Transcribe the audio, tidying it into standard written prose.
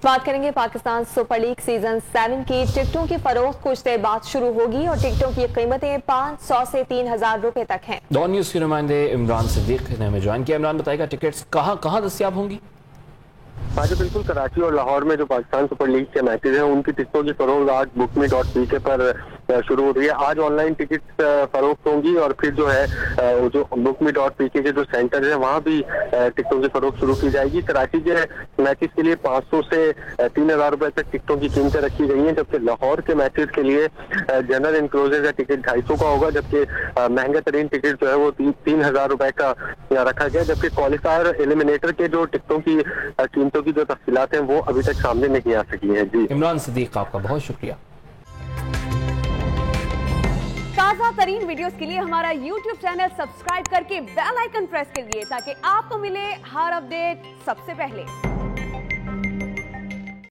بات کریں گے پاکستان سپر لیگ سیزن 7 کی ٹکٹوں کی فروخت کچھ دیر بعد شروع ہوگی اور ٹکٹوں کی قیمتیں 500 سے 3000 روپے تک ہیں۔ ڈان نیوز کے نمائندے عمران صدیق نے ہمیں جوائن کیا۔ عمران بتائے گا ٹکٹس کہاں دستیاب ہوں گی؟ آج بالکل کراچی اور لاہور میں جو پاکستان سپر لیگ کے میچز ہیں ان کی ٹکٹوں کی فروخت آج bookme.pk پر شروع ہو رہی ہے۔ آج آن لائن ٹکٹ فروخت ہوں گی اور پھر جو ہے جو bookme.pk کے جو سینٹر ہیں وہاں بھی ٹکٹوں کی فروخت شروع کی جائے گی۔ کراچی کے میچز کے لیے 500 سے 3000 روپے تک ٹکٹوں کی قیمتیں رکھی گئی ہیں، جبکہ لاہور کے میچز کے لیے جنرل انکلوزر کا ٹکٹ 250 کا ہوگا، جبکہ مہنگا ترین ٹکٹ جو ہے وہ 3000 روپے کا رکھا گیا، جبکہ کوالیفائر ایلیمنیٹر کے جو ٹکٹوں کی قیمتوں کی جو تفصیلات ہیں وہ ابھی تک سامنے نہیں آ سکی ہیں۔ جی عمران صدیق آپ کا بہت شکریہ۔ تازہ ترین ویڈیوز کے لیے ہمارا YouTube چینل سبسکرائب کر کے بیل آئیکن پریس کریے تاکہ آپ کو ملے ہر اپڈیٹ سب سے پہلے۔